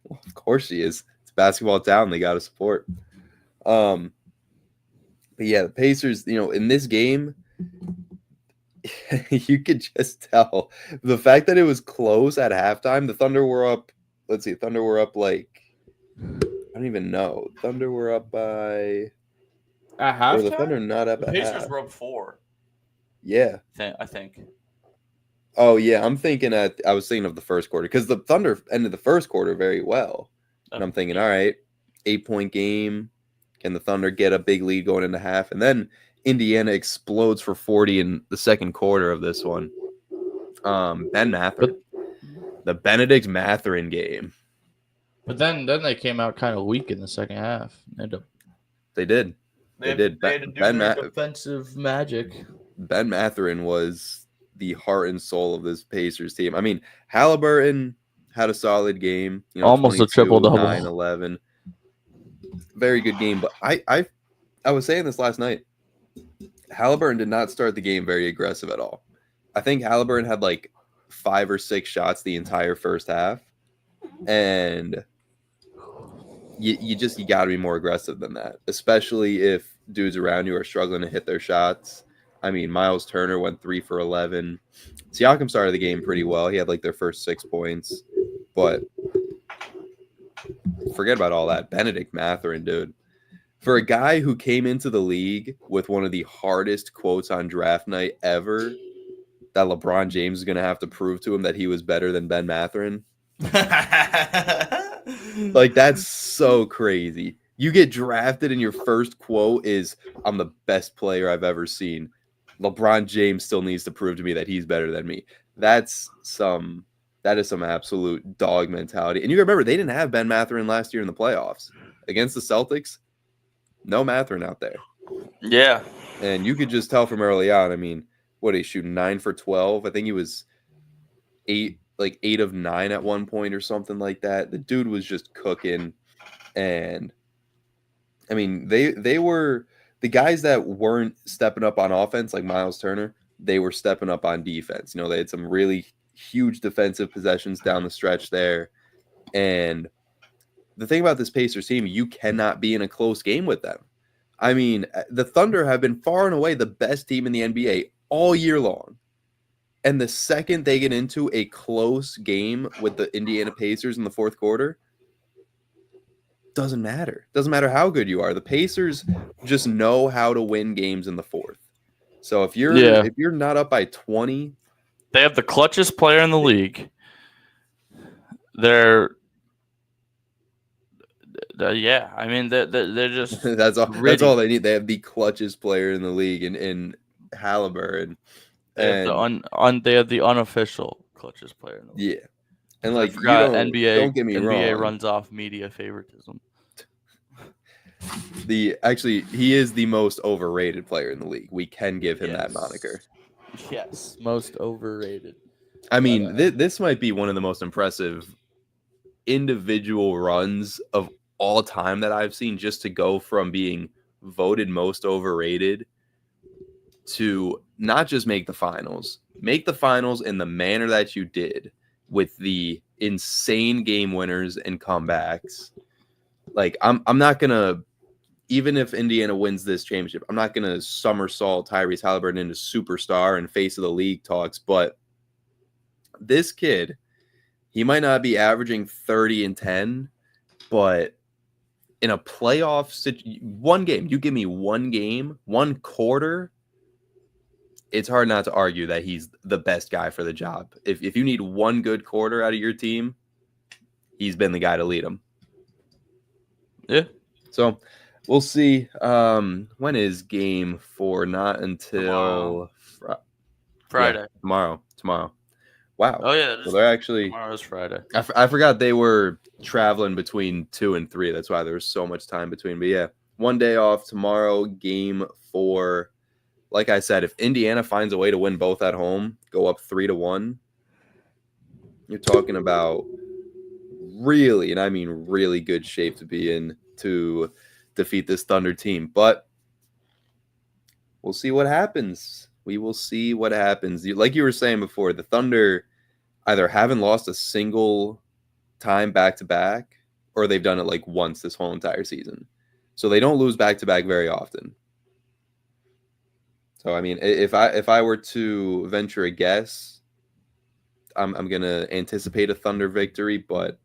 Speaker 1: Well, of course she is. It's basketball town. They got to support. But yeah, the Pacers, in this game, you could just tell the fact that it was close at halftime. The Thunder were up. Let's see. Thunder were up like, I don't even know. Thunder were up by.
Speaker 3: At halftime?
Speaker 1: Or the Thunder not up
Speaker 3: The
Speaker 1: at
Speaker 3: Pacers
Speaker 1: half.
Speaker 3: were up 4.
Speaker 1: Yeah.
Speaker 3: I think.
Speaker 1: Oh yeah, I was thinking of the first quarter because the Thunder ended the first quarter very well, and I'm thinking, all right, 8-point game, can the Thunder get a big lead going into half, and then Indiana explodes for 40 in the second quarter of this one. Ben Mathurin, the Benedict Mathurin game.
Speaker 3: But then they came out kind of weak in the second half. They had to,
Speaker 1: They did. They did.
Speaker 3: They had to do
Speaker 1: Ben
Speaker 3: their
Speaker 1: Ma-
Speaker 3: defensive magic.
Speaker 1: Ben Mathurin was the heart and soul of this Pacers team. I mean, Halliburton had a solid game.
Speaker 3: Almost a
Speaker 1: 22,
Speaker 3: triple-double.
Speaker 1: 9, 11. Very good game. But I was saying this last night. Halliburton did not start the game very aggressive at all. I think Halliburton had like 5 or 6 shots the entire first half. And you got to be more aggressive than that, especially if dudes around you are struggling to hit their shots. I mean, Miles Turner went 3 for 11. Siakam started the game pretty well. He had like their first 6 points, but forget about all that. Benedict Mathurin, dude. For a guy who came into the league with one of the hardest quotes on draft night ever, that LeBron James is going to have to prove to him that he was better than Ben Mathurin. Like, that's so crazy. You get drafted and your first quote is, "I'm the best player I've ever seen. LeBron James still needs to prove to me that he's better than me." That is some absolute dog mentality. And you remember, they didn't have Ben Mathurin last year in the playoffs. Against the Celtics, no Mathurin out there.
Speaker 2: Yeah.
Speaker 1: And you could just tell from early on. I mean, what, he shooting 9 for 12? I think he was 8 of 9 at one point or something like that. The dude was just cooking. And I mean, they were the guys that weren't stepping up on offense, like Miles Turner. They were stepping up on defense. They had some really huge defensive possessions down the stretch there. And the thing about this Pacers team, you cannot be in a close game with them. I mean, the Thunder have been far and away the best team in the NBA all year long. And the second they get into a close game with the Indiana Pacers in the fourth quarter, doesn't matter. Doesn't matter how good you are. The Pacers just know how to win games in the fourth. So if you're not up by 20,
Speaker 2: they have the clutchest player in the league. They're just
Speaker 1: that's all they need. They have the clutchest player in the league in Halliburton.
Speaker 2: They have the unofficial clutchest player in the league.
Speaker 1: Yeah. And like,
Speaker 2: NBA,
Speaker 1: don't get me
Speaker 2: NBA
Speaker 1: wrong.
Speaker 2: runs off media favoritism.
Speaker 1: He is the most overrated player in the league. We can give him that moniker.
Speaker 3: Yes, most overrated.
Speaker 1: I mean, this might be one of the most impressive individual runs of all time that I've seen, just to go from being voted most overrated to not just make the finals in the manner that you did, with the insane game winners and comebacks. Like, I'm not gonna, even if Indiana wins this championship, I'm not gonna somersault Tyrese Halliburton into superstar and face of the league talks. But this kid, he might not be averaging 30 and 10, but in a playoff one game, you give me one game, one quarter, it's hard not to argue that he's the best guy for the job. If you need one good quarter out of your team, he's been the guy to lead them.
Speaker 2: Yeah.
Speaker 1: So we'll see. When is game 4? Not until
Speaker 2: Friday.
Speaker 1: Yeah, tomorrow. Wow.
Speaker 2: Oh yeah.
Speaker 1: So they're actually,
Speaker 2: tomorrow's Friday.
Speaker 1: I forgot they were traveling between 2 and 3. That's why there was so much time between. But yeah, one day off tomorrow. Game 4. Like I said, if Indiana finds a way to win both at home, go up 3-1, you're talking about really, and I mean really, good shape to be in to defeat this Thunder team. But we'll see what happens. We will see what happens. Like you were saying before, the Thunder either haven't lost a single time back-to-back, or they've done it like once this whole entire season. So they don't lose back-to-back very often. So, I mean, if I were to venture a guess, I'm going to anticipate a Thunder victory, but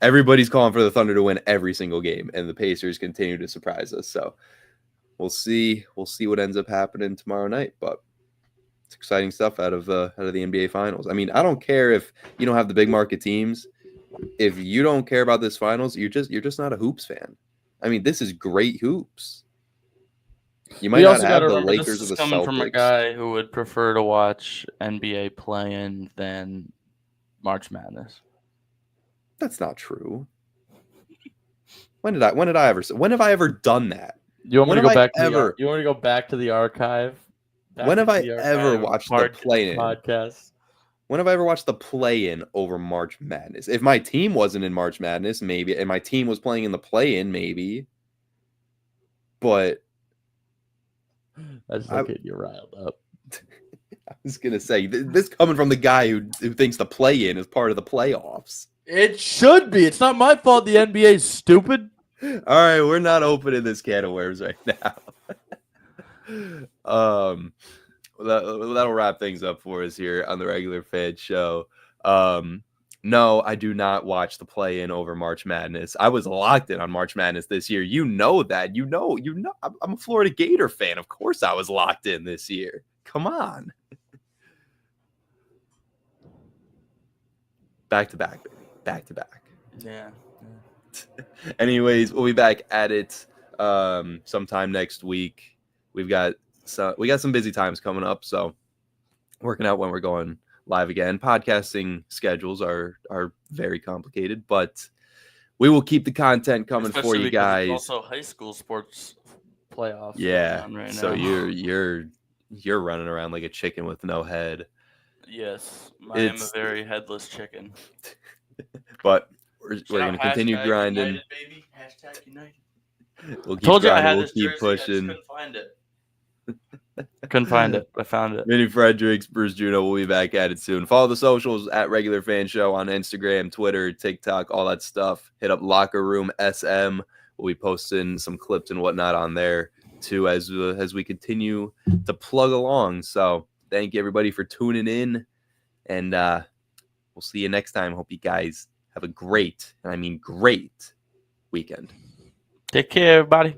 Speaker 1: everybody's calling for the Thunder to win every single game, and the Pacers continue to surprise us. So we'll see what ends up happening tomorrow night, but it's exciting stuff out of the NBA Finals. I mean, I don't care if you don't have the big market teams. If you don't care about this finals, you're just not a hoops fan. I mean, this is great hoops. You might not have the Lakers or the Celtics.
Speaker 2: Coming from a guy who would prefer to watch NBA play-in than March Madness.
Speaker 1: That's not true. When have I ever done that?
Speaker 3: You want me
Speaker 1: When
Speaker 3: to
Speaker 1: have
Speaker 3: go
Speaker 1: I
Speaker 3: back?
Speaker 1: ever-
Speaker 3: You want me to go back to the archive?
Speaker 1: When have I
Speaker 3: into the
Speaker 1: ever
Speaker 3: archive
Speaker 1: watched the
Speaker 3: part-
Speaker 1: play-in?
Speaker 3: podcast?
Speaker 1: When have I ever watched the play-in over March Madness? If my team wasn't in March Madness, maybe, and my team was playing in the play-in, maybe. But
Speaker 3: I just like it. You're riled up.
Speaker 1: I was gonna say this coming from the guy who thinks the play-in is part of the playoffs.
Speaker 3: It should be. It's not my fault. The NBA is stupid.
Speaker 1: All right, we're not opening this can of worms right now. That'll wrap things up for us here on the Regular Fed Show. No, I do not watch the play-in over March Madness. I was locked in on March Madness this year. You know that. You know. I'm a Florida Gator fan. Of course, I was locked in this year. Come on. Back to back, baby. Back to back.
Speaker 2: Yeah.
Speaker 1: Anyways, we'll be back at it sometime next week. We got some busy times coming up, so working out when we're going live again. Podcasting schedules are very complicated, but we will keep the content coming for
Speaker 2: Especially
Speaker 1: you
Speaker 2: because
Speaker 1: guys.
Speaker 2: it's also high school sports playoffs.
Speaker 1: Yeah.
Speaker 2: going on right
Speaker 1: So
Speaker 2: now.
Speaker 1: you're running around like a chicken with no head.
Speaker 2: Yes, I am a
Speaker 1: It's-
Speaker 2: very headless chicken.
Speaker 1: But we're going to continue
Speaker 2: Hashtag
Speaker 1: grinding.
Speaker 2: United, baby. Hashtag United.
Speaker 1: We'll keep
Speaker 2: Told you I
Speaker 1: grinding.
Speaker 2: had
Speaker 1: We'll
Speaker 2: this
Speaker 1: keep
Speaker 2: jersey. I just
Speaker 1: pushing.
Speaker 2: couldn't find it. Couldn't find it. I found it.
Speaker 1: Mini Fredericks, Bruce Juno. We'll be back at it soon. Follow the socials at Regular Fan Show on Instagram, Twitter, TikTok, all that stuff. Hit up Locker Room SM. We'll be posting some clips and whatnot on there too as we continue to plug along. So thank you everybody for tuning in, and we'll see you next time. Hope you guys have a great, and I mean great, weekend.
Speaker 2: Take care, everybody.